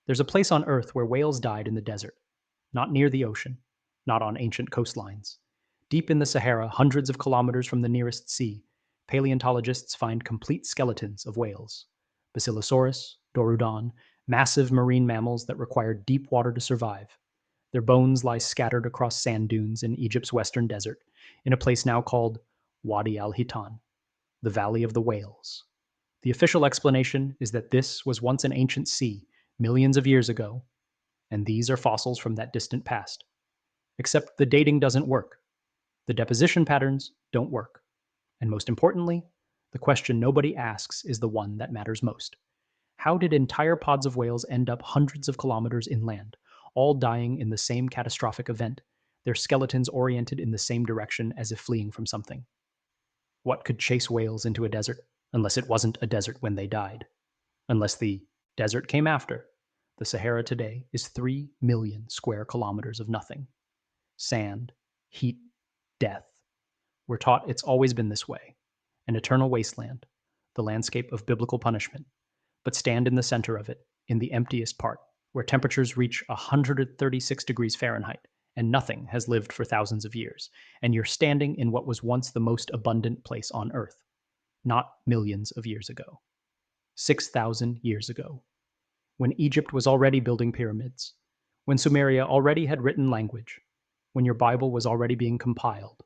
There's a place on Earth where whales died in the desert, not near the ocean, not on ancient coastlines. Deep in the Sahara, hundreds of kilometers from the nearest sea, paleontologists find complete skeletons of whales. Basilosaurus, Dorudon, massive marine mammals that required deep water to survive. Their bones lie scattered across sand dunes in Egypt's western desert, in a place now called Wadi al-Hitan, the Valley of the Whales. The official explanation is that this was once an ancient sea, millions of years ago, and these are fossils from that distant past. Except the dating doesn't work. The deposition patterns don't work. And most importantly, the question nobody asks is the one that matters most. How did entire pods of whales end up hundreds of kilometers inland, all dying in the same catastrophic event, their skeletons oriented in the same direction as if fleeing from something? What could chase whales into a desert, unless it wasn't a desert when they died? Unless the desert came after? The Sahara today is 3 million square kilometers of nothing. Sand, heat, death. We're taught it's always been this way, an eternal wasteland, the landscape of biblical punishment, but stand in the center of it, in the emptiest part, where temperatures reach 136 degrees Fahrenheit, and nothing has lived for thousands of years, and you're standing in what was once the most abundant place on Earth, not millions of years ago. 6,000 years ago, when Egypt was already building pyramids, when Sumeria already had written language, when your Bible was already being compiled.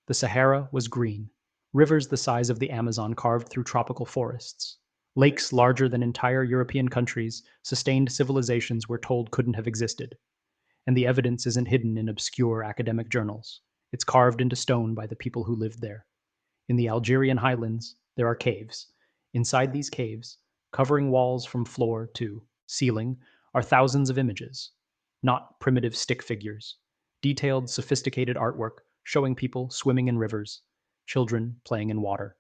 The Sahara was green, rivers the size of the Amazon carved through tropical forests, lakes larger than entire European countries sustained civilizations we're told couldn't have existed. And the evidence isn't hidden in obscure academic journals. It's carved into stone by the people who lived there. In the Algerian highlands, there are caves. Inside these caves, covering walls from floor to ceiling, are thousands of images, not primitive stick figures, detailed, sophisticated artwork showing people swimming in rivers, children playing in water,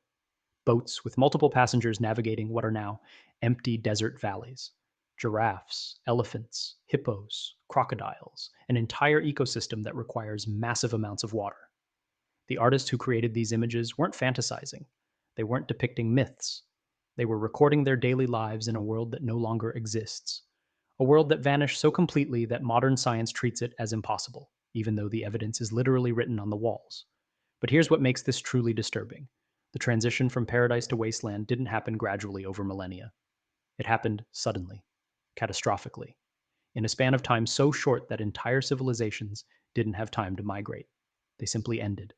boats with multiple passengers navigating what are now empty desert valleys, giraffes, elephants, hippos, crocodiles, an entire ecosystem that requires massive amounts of water. The artists who created these images weren't fantasizing. They weren't depicting myths. They were recording their daily lives in a world that no longer exists. A world that vanished so completely that modern science treats it as impossible, even though the evidence is literally written on the walls. But here's what makes this truly disturbing. The transition from paradise to wasteland didn't happen gradually over millennia. It happened suddenly, catastrophically, in a span of time so short that entire civilizations didn't have time to migrate. They simply ended.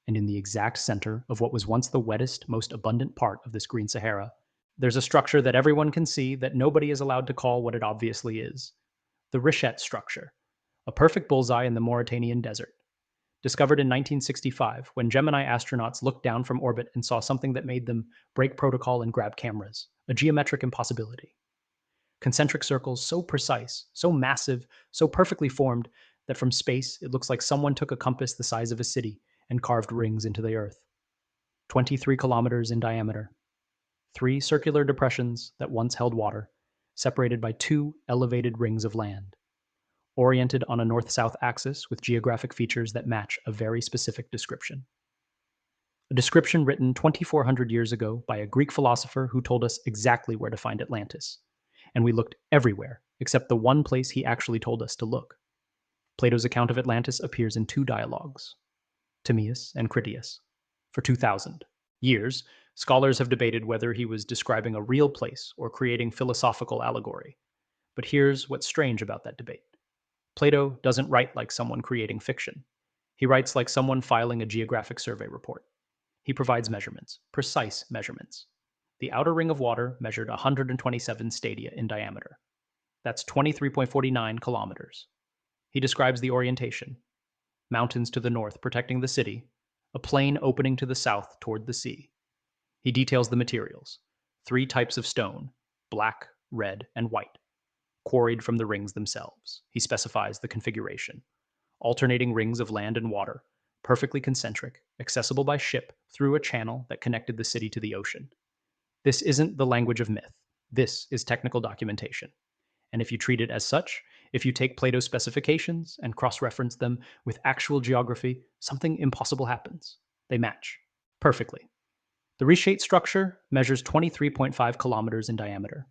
And in the exact center of what was once the wettest, most abundant part of this green Sahara, there's a structure that everyone can see that nobody is allowed to call what it obviously is. The Richat Structure, a perfect bullseye in the Mauritanian desert. Discovered in 1965, when Gemini astronauts looked down from orbit and saw something that made them break protocol and grab cameras, a geometric impossibility. Concentric circles so precise, so massive, so perfectly formed that from space it looks like someone took a compass the size of a city and carved rings into the Earth. 23 kilometers in diameter. 3 circular depressions that once held water, separated by 2 elevated rings of land, oriented on a north-south axis with geographic features that match a very specific description. A description written 2,400 years ago by a Greek philosopher who told us exactly where to find Atlantis. And we looked everywhere, except the one place he actually told us to look. Plato's account of Atlantis appears in 2 dialogues, Timaeus and Critias. For 2,000 years, scholars have debated whether he was describing a real place or creating philosophical allegory. But here's what's strange about that debate. Plato doesn't write like someone creating fiction. He writes like someone filing a geographic survey report. He provides measurements, precise measurements. The outer ring of water measured 127 stadia in diameter. That's 23.49 kilometers. He describes the orientation. Mountains to the north protecting the city, a plain opening to the south toward the sea. He details the materials. 3 types of stone, black, red, and white, quarried from the rings themselves. He specifies the configuration. Alternating rings of land and water, perfectly concentric, accessible by ship through a channel that connected the city to the ocean. This isn't the language of myth. This is technical documentation. And if you treat it as such, if you take Plato's specifications and cross-reference them with actual geography, something impossible happens. They match perfectly. The Richat structure measures 23.5 kilometers in diameter.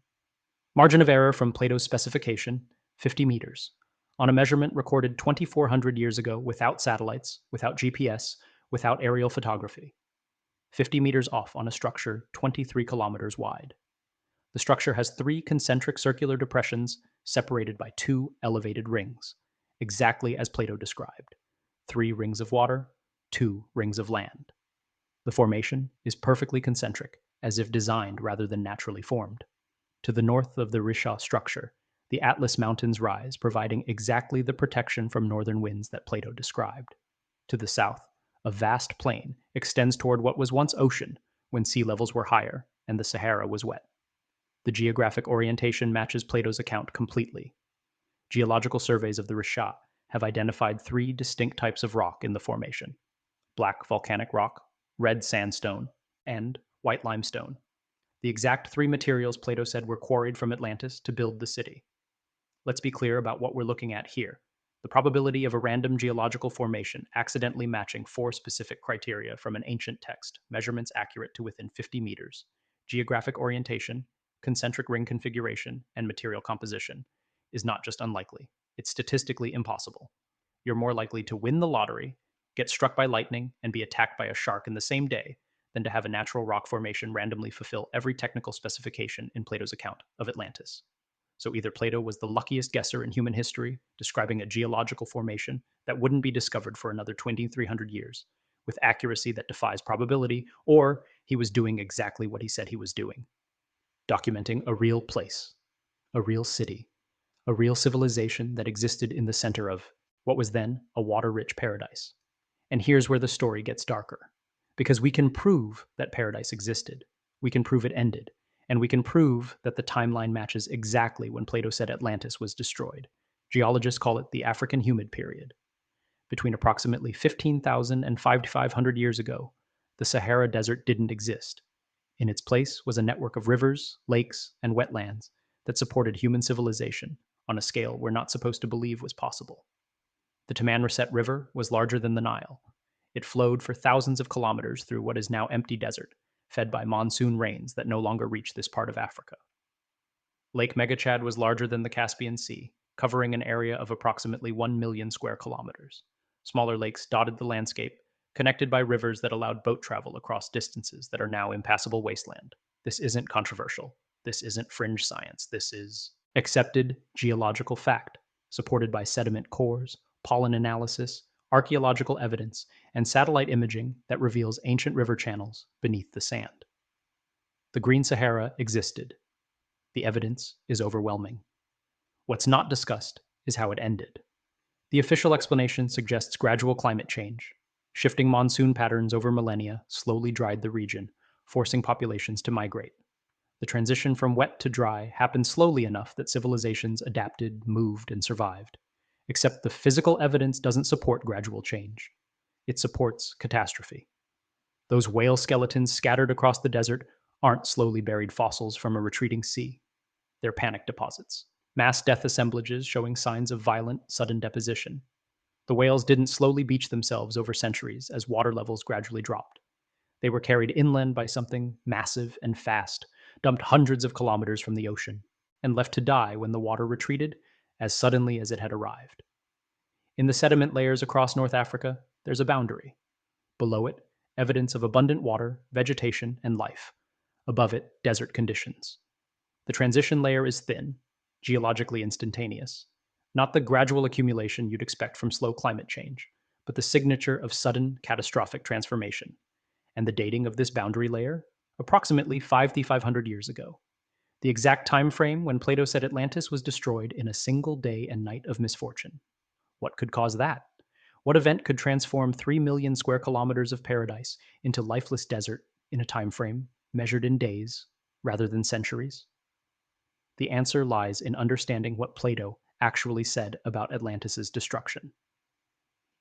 Margin of error from Plato's specification, 50 meters. On a measurement recorded 2,400 years ago without satellites, without GPS, without aerial photography. 50 meters off on a structure 23 kilometers wide. The structure has 3 concentric circular depressions separated by 2 elevated rings, exactly as Plato described. 3 rings of water, 2 rings of land. The formation is perfectly concentric, as if designed rather than naturally formed. To the north of the Richat Structure, the Atlas Mountains rise, providing exactly the protection from northern winds that Plato described. To the south, a vast plain extends toward what was once ocean when sea levels were higher and the Sahara was wet. The geographic orientation matches Plato's account completely. Geological surveys of the Richat have identified 3 distinct types of rock in the formation: black volcanic rock, red sandstone, and white limestone. The exact 3 materials Plato said were quarried from Atlantis to build the city. Let's be clear about what we're looking at here. The probability of a random geological formation accidentally matching 4 specific criteria from an ancient text, measurements accurate to within 50 meters, geographic orientation, concentric ring configuration, and material composition, is not just unlikely, it's statistically impossible. You're more likely to win the lottery, get struck by lightning, and be attacked by a shark in the same day than to have a natural rock formation randomly fulfill every technical specification in Plato's account of Atlantis. So either Plato was the luckiest guesser in human history, describing a geological formation that wouldn't be discovered for another 2,300 years, with accuracy that defies probability, or he was doing exactly what he said he was doing, documenting a real place, a real city, a real civilization that existed in the center of what was then a water-rich paradise. And here's where the story gets darker. Because we can prove that paradise existed, we can prove it ended, and we can prove that the timeline matches exactly when Plato said Atlantis was destroyed. Geologists call it the African Humid Period. Between approximately 15,000 and 5,500 years ago, the Sahara Desert didn't exist. In its place was a network of rivers, lakes, and wetlands that supported human civilization on a scale we're not supposed to believe was possible. The Tamanrasset River was larger than the Nile. It flowed for thousands of kilometers through what is now empty desert, fed by monsoon rains that no longer reach this part of Africa. Lake Megachad was larger than the Caspian Sea, covering an area of approximately 1 million square kilometers. Smaller lakes dotted the landscape, connected by rivers that allowed boat travel across distances that are now impassable wasteland. This isn't controversial. This isn't fringe science. This is accepted geological fact, supported by sediment cores, pollen analysis, archaeological evidence, and satellite imaging that reveals ancient river channels beneath the sand. The Green Sahara existed. The evidence is overwhelming. What's not discussed is how it ended. The official explanation suggests gradual climate change. Shifting monsoon patterns over millennia slowly dried the region, forcing populations to migrate. The transition from wet to dry happened slowly enough that civilizations adapted, moved, and survived. Except the physical evidence doesn't support gradual change. It supports catastrophe. Those whale skeletons scattered across the desert aren't slowly buried fossils from a retreating sea. They're panic deposits, mass death assemblages showing signs of violent, sudden deposition. The whales didn't slowly beach themselves over centuries as water levels gradually dropped. They were carried inland by something massive and fast, dumped hundreds of kilometers from the ocean, and left to die when the water retreated as suddenly as it had arrived. In the sediment layers across North Africa, there's a boundary. Below it, evidence of abundant water, vegetation, and life. Above it, desert conditions. The transition layer is thin, geologically instantaneous. Not the gradual accumulation you'd expect from slow climate change, but the signature of sudden, catastrophic transformation. And the dating of this boundary layer? Approximately 5,500 years ago. The exact time frame when Plato said Atlantis was destroyed in a single day and night of misfortune. What could cause that? What event could transform 3 million square kilometers of paradise into lifeless desert in a time frame measured in days rather than centuries? The answer lies in understanding what Plato actually said about Atlantis' destruction.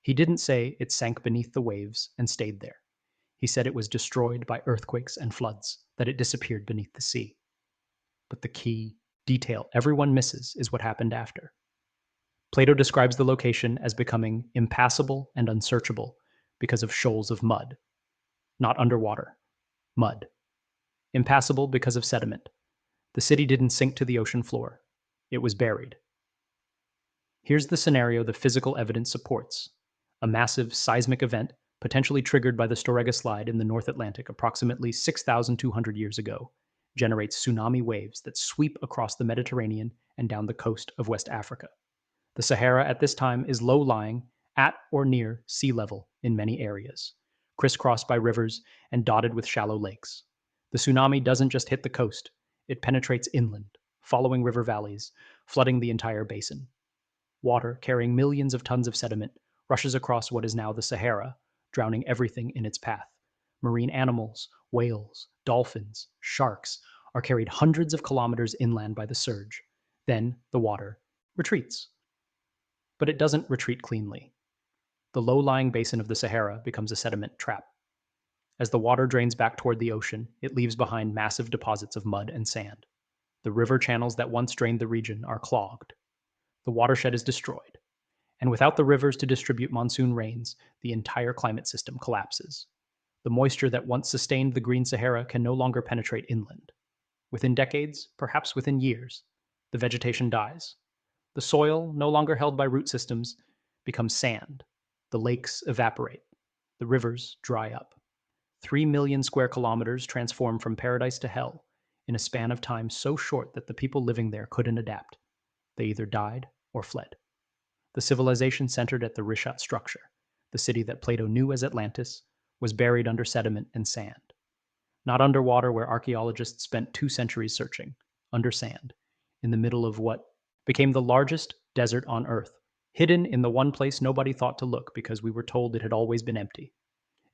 He didn't say it sank beneath the waves and stayed there. He said it was destroyed by earthquakes and floods, that it disappeared beneath the sea. But the key detail everyone misses is what happened after. Plato describes the location as becoming impassable and unsearchable because of shoals of mud. Not underwater, mud. Impassable because of sediment. The city didn't sink to the ocean floor. It was buried. Here's the scenario the physical evidence supports. A massive seismic event, potentially triggered by the Storegga Slide in the North Atlantic approximately 6,200 years ago, generates tsunami waves that sweep across the Mediterranean and down the coast of West Africa. The Sahara at this time is low-lying, at or near sea level in many areas, crisscrossed by rivers and dotted with shallow lakes. The tsunami doesn't just hit the coast, it penetrates inland, following river valleys, flooding the entire basin. Water, carrying millions of tons of sediment, rushes across what is now the Sahara, drowning everything in its path. Marine animals, whales, dolphins, sharks are carried hundreds of kilometers inland by the surge. Then the water retreats. But it doesn't retreat cleanly. The low-lying basin of the Sahara becomes a sediment trap. As the water drains back toward the ocean, it leaves behind massive deposits of mud and sand. The river channels that once drained the region are clogged. The watershed is destroyed. And without the rivers to distribute monsoon rains, the entire climate system collapses. The moisture that once sustained the Green Sahara can no longer penetrate inland. Within decades, perhaps within years, the vegetation dies. The soil, no longer held by root systems, becomes sand. The lakes evaporate. The rivers dry up. 3 million square kilometers transform from paradise to hell in a span of time so short that the people living there couldn't adapt. They either died or fled. The civilization centered at the Richat Structure, the city that Plato knew as Atlantis, was buried under sediment and sand. Not underwater where archaeologists spent 2 centuries searching, under sand, in the middle of what became the largest desert on Earth, hidden in the one place nobody thought to look because we were told it had always been empty.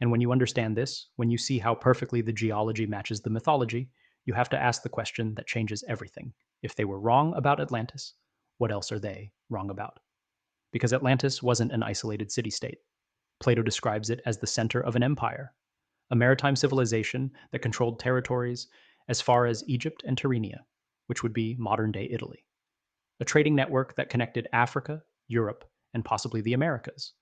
And when you understand this, when you see how perfectly the geology matches the mythology, you have to ask the question that changes everything. If they were wrong about Atlantis, what else are they wrong about? Because Atlantis wasn't an isolated city-state. Plato describes it as the center of an empire, a maritime civilization that controlled territories as far as Egypt and Tyrrhenia, which would be modern-day Italy. A trading network that connected Africa, Europe, and possibly the Americas.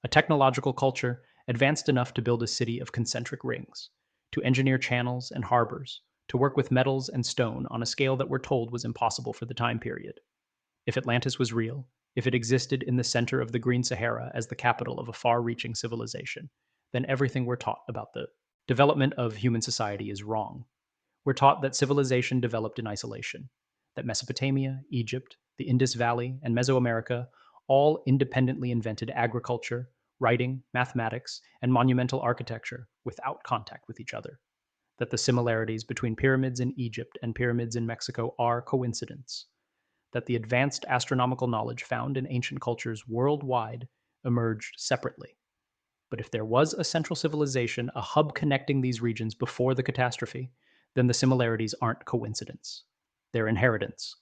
A technological culture advanced enough to build a city of concentric rings, to engineer channels and harbors, to work with metals and stone on a scale that we're told was impossible for the time period. If Atlantis was real, if it existed in the center of the Green Sahara as the capital of a far-reaching civilization, then everything we're taught about the development of human society is wrong. We're taught that civilization developed in isolation, that Mesopotamia, Egypt, the Indus Valley, and Mesoamerica all independently invented agriculture, writing, mathematics, and monumental architecture without contact with each other, that the similarities between pyramids in Egypt and pyramids in Mexico are coincidence, that the advanced astronomical knowledge found in ancient cultures worldwide emerged separately. But if there was a central civilization, a hub connecting these regions before the catastrophe, then the similarities aren't coincidence. They're inheritance.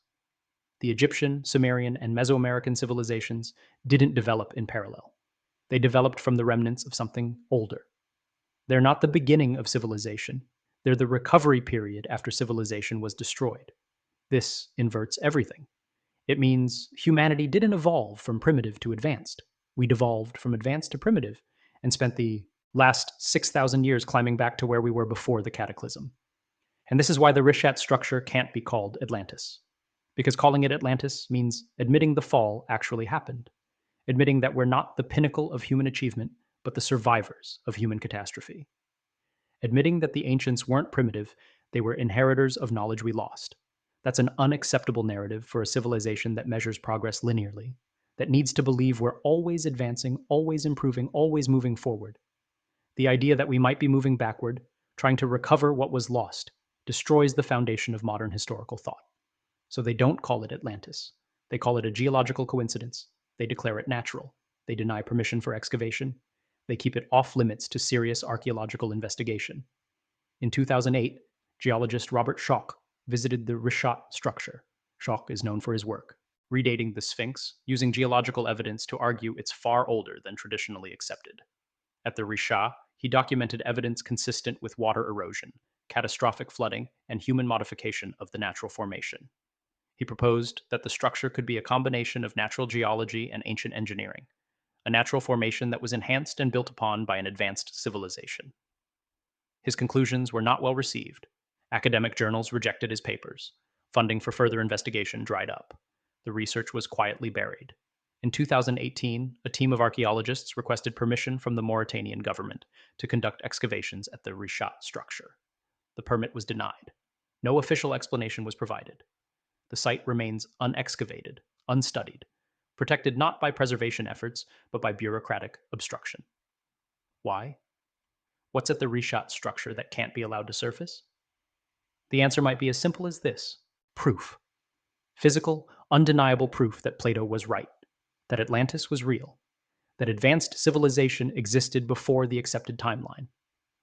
The Egyptian, Sumerian, and Mesoamerican civilizations didn't develop in parallel. They developed from the remnants of something older. They're not the beginning of civilization. They're the recovery period after civilization was destroyed. This inverts everything. It means humanity didn't evolve from primitive to advanced. We devolved from advanced to primitive and spent the last 6,000 years climbing back to where we were before the cataclysm. And this is why the Richat structure can't be called Atlantis. Because calling it Atlantis means admitting the fall actually happened, admitting that we're not the pinnacle of human achievement, but the survivors of human catastrophe. Admitting that the ancients weren't primitive, they were inheritors of knowledge we lost. That's an unacceptable narrative for a civilization that measures progress linearly, that needs to believe we're always advancing, always improving, always moving forward. The idea that we might be moving backward, trying to recover what was lost, destroys the foundation of modern historical thought. So they don't call it Atlantis. They call it a geological coincidence. They declare it natural. They deny permission for excavation. They keep it off limits to serious archaeological investigation. In 2008, geologist Robert Schoch visited the Richat structure. Schoch is known for his work, redating the Sphinx using geological evidence to argue it's far older than traditionally accepted. At the Richat, he documented evidence consistent with water erosion, catastrophic flooding, and human modification of the natural formation. He proposed that the structure could be a combination of natural geology and ancient engineering, a natural formation that was enhanced and built upon by an advanced civilization. His conclusions were not well received. Academic journals rejected his papers. Funding for further investigation dried up. The research was quietly buried. In 2018, a team of archaeologists requested permission from the Mauritanian government to conduct excavations at the Richat Structure. The permit was denied. No official explanation was provided. The site remains unexcavated, unstudied, protected not by preservation efforts, but by bureaucratic obstruction. Why? What's at the Richat Structure that can't be allowed to surface? The answer might be as simple as this: proof. Physical, undeniable proof that Plato was right, that Atlantis was real, that advanced civilization existed before the accepted timeline,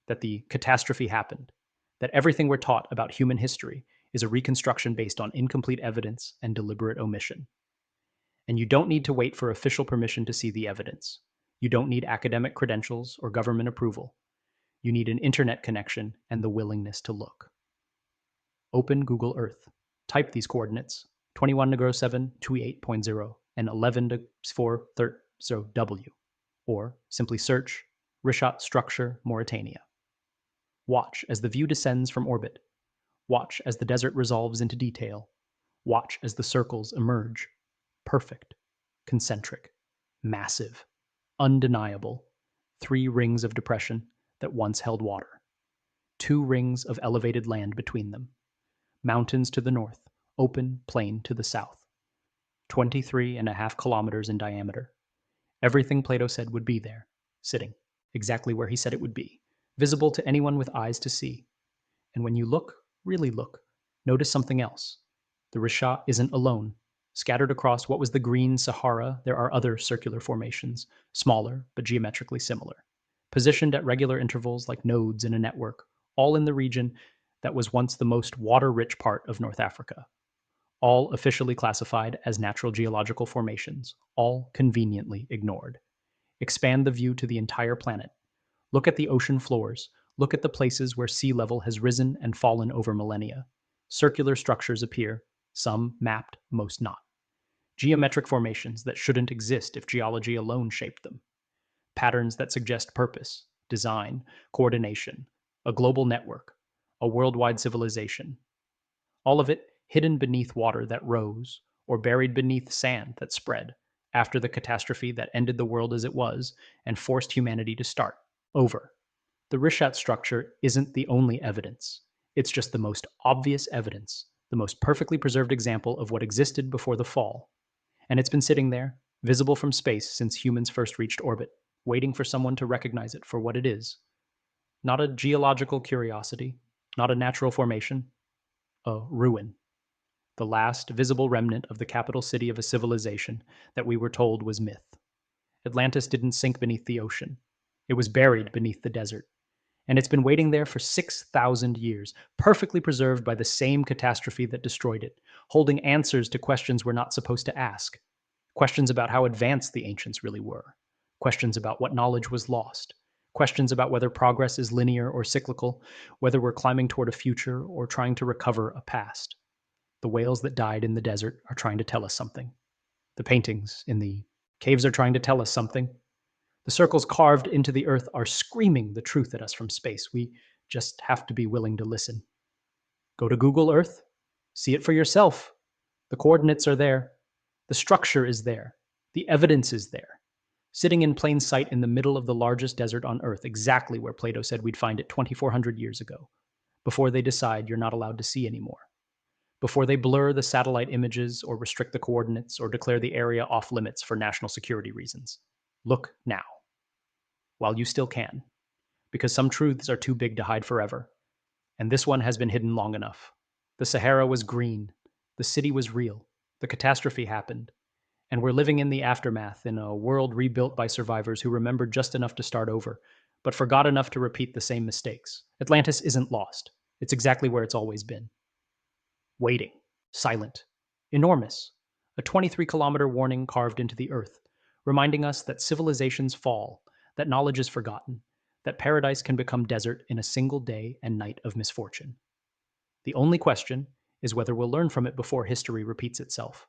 that the catastrophe happened, that everything we're taught about human history is a reconstruction based on incomplete evidence and deliberate omission. And you don't need to wait for official permission to see the evidence. You don't need academic credentials or government approval. You need an internet connection and the willingness to look. Open Google Earth. Type these coordinates: 21-728.0 and 11-430W, or simply search Richat Structure, Mauritania. Watch as the view descends from orbit. Watch as the desert resolves into detail. Watch as the circles emerge. Perfect, concentric, massive, undeniable. 3 rings of depression that once held water. 2 rings of elevated land between them. Mountains to the north, open plain to the south. 23.5 kilometers in diameter. Everything Plato said would be there, sitting, exactly where he said it would be, visible to anyone with eyes to see. And when you look, really look, notice something else. The Richat isn't alone. Scattered across what was the green Sahara, there are other circular formations, smaller but geometrically similar, positioned at regular intervals like nodes in a network, all in the region that was once the most water-rich part of North Africa. All officially classified as natural geological formations, all conveniently ignored. Expand the view to the entire planet. Look at the ocean floors. Look at the places where sea level has risen and fallen over millennia. Circular structures appear, some mapped, most not. Geometric formations that shouldn't exist if geology alone shaped them. Patterns that suggest purpose, design, coordination, a global network, a worldwide civilization. All of it hidden beneath water that rose, or buried beneath sand that spread, after the catastrophe that ended the world as it was and forced humanity to start over. The Richat Structure isn't the only evidence. It's just the most obvious evidence, the most perfectly preserved example of what existed before the fall. And it's been sitting there, visible from space since humans first reached orbit, waiting for someone to recognize it for what it is. Not a geological curiosity, not a natural formation, a ruin. The last visible remnant of the capital city of a civilization that we were told was myth. Atlantis didn't sink beneath the ocean. It was buried beneath the desert. And it's been waiting there for 6,000 years, perfectly preserved by the same catastrophe that destroyed it, holding answers to questions we're not supposed to ask. Questions about how advanced the ancients really were. Questions about what knowledge was lost. Questions about whether progress is linear or cyclical, whether we're climbing toward a future or trying to recover a past. The whales that died in the desert are trying to tell us something. The paintings in the caves are trying to tell us something. The circles carved into the earth are screaming the truth at us from space. We just have to be willing to listen. Go to Google Earth. See it for yourself. The coordinates are there. The structure is there. The evidence is there. Sitting in plain sight in the middle of the largest desert on Earth, exactly where Plato said we'd find it 2,400 years ago, before they decide you're not allowed to see anymore. Before they blur the satellite images or restrict the coordinates or declare the area off limits for national security reasons. Look now, while you still can, because some truths are too big to hide forever, and this one has been hidden long enough. The Sahara was green, the city was real, the catastrophe happened, and we're living in the aftermath in a world rebuilt by survivors who remembered just enough to start over, but forgot enough to repeat the same mistakes. Atlantis isn't lost. It's exactly where it's always been. Waiting, silent, enormous, a 23-kilometer warning carved into the earth, reminding us that civilizations fall, that knowledge is forgotten, that paradise can become desert in a single day and night of misfortune. The only question is whether we'll learn from it before history repeats itself.